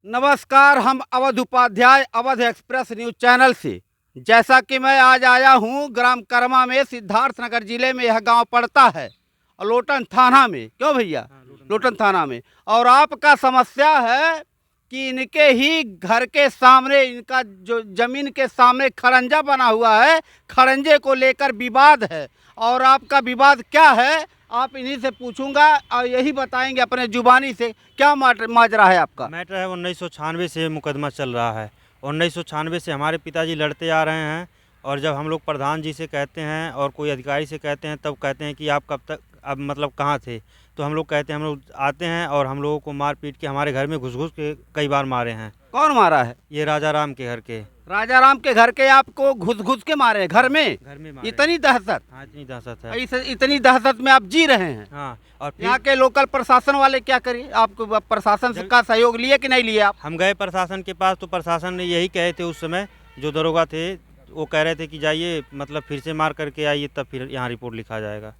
नमस्कार, हम Awadh Upadhyay Awadh express news channel से। जैसा कि मैं आज आया हूं ग्राम कर्मा में, सिद्धार्थ नगर जिले में यह गांव पड़ता है और लोटन थाना में। क्यों भैया? लोटन थाना में। और आपका समस्या है कि इनके ही घर के सामने, इनका जो जमीन के सामने खड़ंजा बना हुआ है, खड़ंजे को लेकर विवाद है। और आपका विवाद क्या है आप इन्हीं से पूछूंगा और यही बताएंगे अपने जुबानी से। क्या माजरा है आपका? मैटर है 1996 से मुकदमा चल रहा है। 1996 से हमारे पिताजी लड़ते आ रहे हैं और जब हम लोग प्रधान जी से कहते हैं और कोई अधिकारी से कहते हैं तब कहते हैं कि आप कब तक, अब मतलब कहाँ थे, तो हम लोग कहते हैं हम लोग आते हैं और हम लोगों को मार पीट के हमारे घर में घुस घुस के कई बार मारे हैं। कौन मारा है? ये राजा राम के घर के। राजा राम के घर के आपको घुस घुस के मारे हैं घर में? घर में मारे। इतनी दहशत? हाँ, इतनी दहशत है। इतनी दहशत में आप जी रहे हैं? हाँ, और यहाँ फिर के लोकल प्रशासन वाले क्या करिए? आपको प्रशासन से का सहयोग लिए कि नहीं लिए आप? हम गए प्रशासन के पास तो प्रशासन ने यही कहे थे उस समय, जो दरोगा थे वो कह रहे थे कि जाइए, मतलब फिर से मार करके आइए तब फिर यहाँ रिपोर्ट लिखा जाएगा।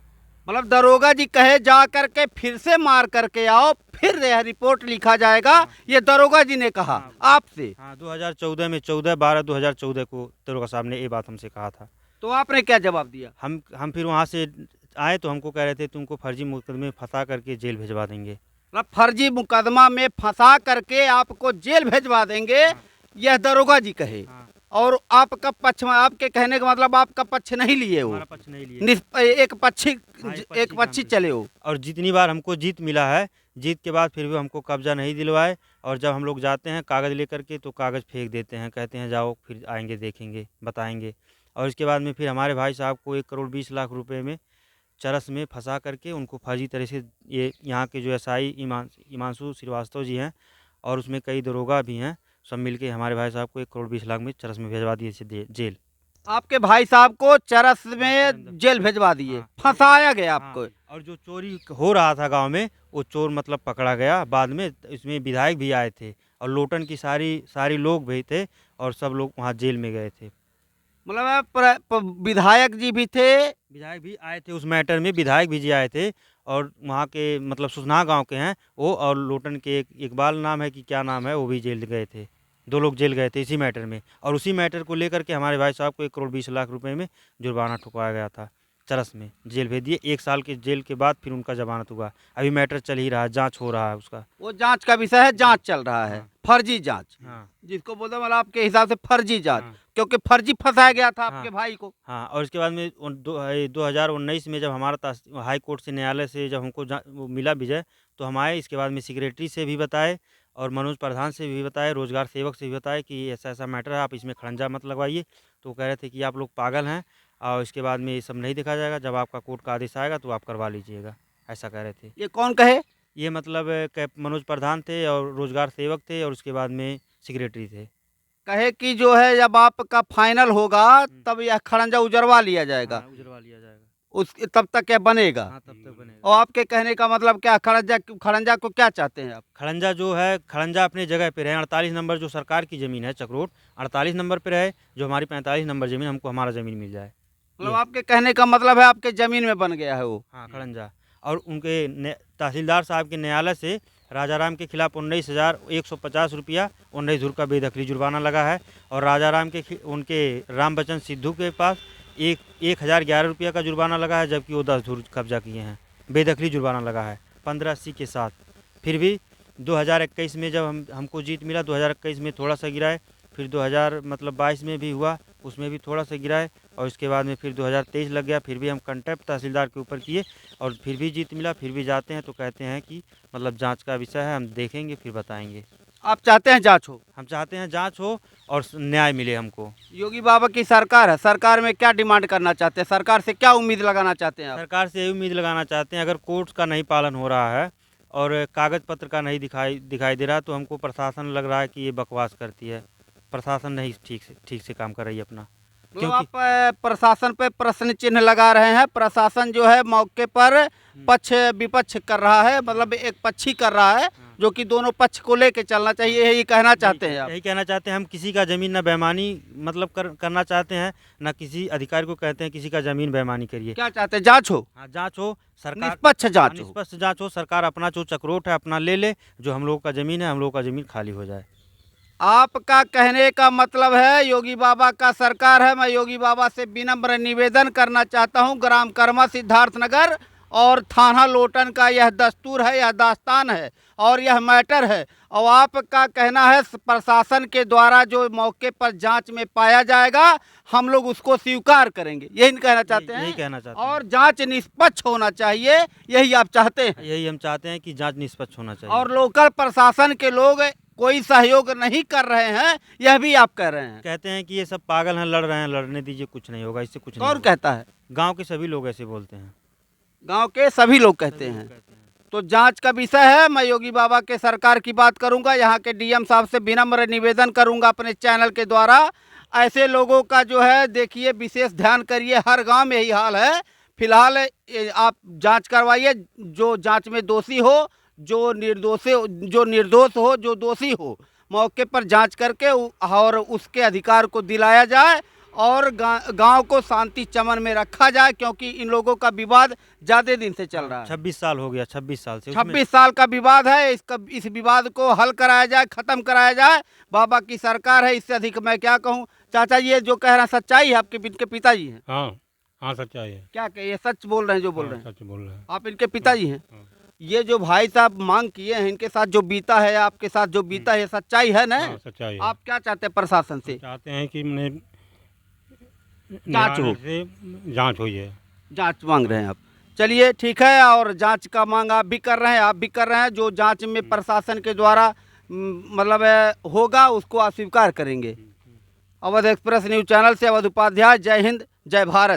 मतलब दरोगा जी कहे जा करके फिर से मार करके आओ, फिर यह रिपोर्ट लिखा जाएगा। ये दरोगा जी ने कहा आपसे? हाँ, 2014 में 14/12/2014 को दरोगा साहब ने ये बात हमसे कहा था। तो आपने क्या जवाब दिया? हम फिर वहाँ से आए तो हमको कह रहे थे तुमको फर्जी मुकदमे में फंसा करके जेल भिजवा देंगे। मतलब फर्जी मुकदमा में फंसा करके आपको जेल भेजवा देंगे, यह दरोगा जी कहे। हाँ। और आपका पक्ष में, आपके कहने का मतलब आपका पक्ष नहीं लिए हो? हमारा पक्ष नहीं लिए। एक पक्षी, हाँ, एक पक्षी चले हो। और जितनी बार हमको जीत मिला है, जीत के बाद फिर भी हमको कब्जा नहीं दिलवाए। और जब हम लोग जाते हैं कागज़ लेकर के तो कागज़ फेंक देते हैं, कहते हैं जाओ फिर आएंगे देखेंगे बताएंगे। और इसके बाद में फिर हमारे भाई साहब को 1,20,00,000 रुपए में चरस में फंसा करके उनको फर्जी तरह से, ये यहाँ के जो एसआई हिमांशु श्रीवास्तव जी हैं और उसमें कई दरोगा भी हैं, सब मिलके हमारे भाई साहब को 1,20,00,000 में चरस में भिजवा दिए थे जेल। आपके भाई साहब को चरस में जेल भेजवा दिए, हाँ। फंसाया गया आपको। हाँ, और जो चोरी हो रहा था गांव में वो चोर मतलब पकड़ा गया बाद में। इसमें विधायक भी आए थे और लोटन की सारी लोग भी थे और सब लोग वहाँ जेल में गए थे। मतलब विधायक जी भी थे? विधायक भी आए थे उस मैटर में, विधायक भी जी आए थे। और वहाँ के मतलब सुसना गांव के हैं वो, और लोटन के एक इकबाल नाम है कि क्या नाम है, वो भी जेल गए थे। 2 लोग जेल गए थे इसी मैटर में। और उसी मैटर को लेकर के हमारे भाई साहब को 1,20,00,000 रुपए में जुर्माना ठुकवाया गया था। चरस में जेल भेज दिए। 1 साल के जेल के बाद फिर उनका जमानत हुआ। अभी मैटर चल ही रहा है, जांच हो रहा है उसका। वो जांच का विषय है, जांच चल रहा है। हाँ। फर्जी जांच, हाँ। जिसको बोलते मतलब आपके हिसाब से फर्जी जांच। हाँ। क्योंकि फर्जी फंसाया गया था आपके हाँ। भाई को। हाँ, और इसके बाद में 2019 में जब हमारा हाई कोर्ट से, न्यायालय से जब हमको वो मिला विजय, तो हम आए। इसके बाद में सेक्रेटरी से भी बताए और मनोज प्रधान से भी बताए, रोजगार सेवक से भी बताए कि ऐसा ऐसा मैटर है, आप इसमें खड़ंजा मत लगवाइए। तो वो कह रहे थे कि आप लोग पागल हैं और इसके बाद में ये सब नहीं देखा जाएगा, जब आपका कोर्ट का आदेश आएगा तो आप करवा लीजिएगा, ऐसा कह रहे थे। ये कौन कहे? ये मतलब मनोज प्रधान थे और रोजगार सेवक थे और उसके बाद में सेक्रेटरी थे। कहे कि जो है जब आपका फाइनल होगा तब यह खड़ंजा उजरवा लिया जाएगा। हाँ, उजरवा लिया जाएगा। उस तब तक क्या बनेगा? हाँ, तब तक बनेगा। और आपके कहने का मतलब क्या, खड़ंजा को क्या चाहते हैं आप? खड़ंजा जो है, खड़ंजा अपनी जगह पे रहे। 48 नंबर जो सरकार की ज़मीन है चक्रोट, 48 नंबर पे रहे। जो हमारी 45 नंबर ज़मीन, हमको हमारा ज़मीन मिल जाए। मतलब आपके कहने का मतलब है आपके जमीन में बन गया है वो? हाँ, खड़ंजा। और उनके तहसीलदार साहब के न्यायालय से राजा राम के खिलाफ 19,150 रुपया 19 धुर का बेदखली जुर्माना लगा है। और राजा राम के उनके राम बच्चन सिद्धू के पास 1,011 रुपया का जुर्माना लगा है, जबकि वो 10 धुर कब्जा किए हैं। बेदखली जुर्माना लगा है 1580 के साथ। फिर भी 2021 में जब हमको जीत मिला, 2021 में थोड़ा सा गिराए, फिर 2022 में भी हुआ, उसमें भी थोड़ा सा गिराए। और इसके बाद में फिर 2023 लग गया, फिर भी हम कंटेम्प्ट तहसीलदार के ऊपर किए और फिर भी जीत मिला। फिर भी जाते हैं तो कहते हैं कि मतलब जांच का विषय है, हम देखेंगे फिर बताएंगे। आप चाहते हैं जांच हो? हम चाहते हैं जांच हो और न्याय मिले हमको। योगी बाबा की सरकार है, सरकार में क्या डिमांड करना चाहते हैं? सरकार से क्या उम्मीद लगाना चाहते हैं आप? सरकार से यही उम्मीद लगाना चाहते हैं, अगर कोर्ट का नहीं पालन हो रहा है और कागज़ पत्र का नहीं दिखाई दे रहा, तो हमको प्रशासन लग रहा है कि ये बकवास करती है। प्रशासन नहीं ठीक से काम कर रही है अपना। तो आप प्रशासन पे प्रश्न चिन्ह लगा रहे हैं। प्रशासन जो है मौके पर पक्ष विपक्ष कर रहा है, मतलब एक पक्षी कर रहा है। जो कि दोनों पक्ष को लेके चलना चाहिए, यही कहना चाहते हैं आप? यही कहना चाहते हैं हम, किसी का ज़मीन न बेईमानी मतलब करना चाहते हैं, न किसी अधिकारी को कहते हैं किसी का ज़मीन बेईमानी करिए। क्या चाहते हैं, जांच हो, हाँ, जाँच हो, सरकार निष्पक्ष जांच हो? निष्पक्ष जाँच हो, सरकार अपना जो चक्रोट है अपना ले ले, जो हम लोगों का ज़मीन है हम लोगों का ज़मीन खाली हो जाए। आपका कहने का मतलब है योगी बाबा का सरकार है। मैं योगी बाबा से विनम्र निवेदन करना चाहता हूं, ग्राम कर्मा सिद्धार्थनगर और थाना लोटन का यह दस्तूर है, यह दास्तान है और यह मैटर है। और आपका कहना है प्रशासन के द्वारा जो मौके पर जांच में पाया जाएगा हम लोग उसको स्वीकार करेंगे, यही कहना चाहते हैं? यही कहना चाहते हैं। और जांच निष्पक्ष होना चाहिए, यही आप चाहते हैं? यही हम चाहते हैं कि जाँच निष्पक्ष होना चाहिए। और लोकल प्रशासन के लोग कोई सहयोग नहीं कर रहे हैं, यह भी आप कह रहे हैं? कहते हैं कि ये सब पागल हैं, लड़ रहे हैं, लड़ने दीजिए, कुछ नहीं होगा, इससे कुछ नहीं कौन होगा। कहता है? गांव के सभी लोग ऐसे बोलते हैं। गांव के सभी लोग कहते सभी लोग हैं। कहते हैं। तो जांच का विषय है, मैं योगी बाबा के सरकार की बात करूंगा, यहाँ के डीएम साहब से विनम्र निवेदन करूंगा अपने चैनल के द्वारा, ऐसे लोगों का जो है देखिए विशेष ध्यान करिए, हर गांव में यही हाल है। फिलहाल आप जांच करवाइए, जो जांच में दोषी हो, जो निर्दोष हो, जो दोषी हो, मौके पर जांच करके और उसके अधिकार को दिलाया जाए और गांव को शांति चमन में रखा जाए, क्योंकि इन लोगों का विवाद ज़्यादा दिन से चल रहा है। 26 साल हो गया, 26 साल से 26 साल का विवाद है, इस विवाद को हल कराया जाए, खत्म कराया जाए। बाबा की सरकार है, इससे अधिक मैं क्या कहूँ। चाचा ये जो कह रहे हैं सच्चाई है, आपके इनके पिताजी हैं? हाँ हाँ, सच्चाई है। क्या ये सच बोल रहे हैं जो बोल रहे हैं? सच बोल रहे हैं। आप इनके पिताजी हैं? हाँ। ये जो भाई साहब मांग किए हैं, इनके साथ जो बीता है, आपके साथ जो बीता है, सच्चाई है ना? हाँ, सच्चाई है। आप क्या चाहते हैं प्रशासन से? चाहते हैं कि मैंने जांच हो, जांच हुई है। जांच मांग रहे हैं आप? चलिए ठीक है, और जांच का मांग आप भी कर रहे हैं, आप भी कर रहे हैं। जो जांच में प्रशासन के द्वारा मतलब होगा उसको आप स्वीकार करेंगे। अवध एक्सप्रेस न्यूज़ चैनल से अवध उपाध्याय, जय हिंद, जय भारत।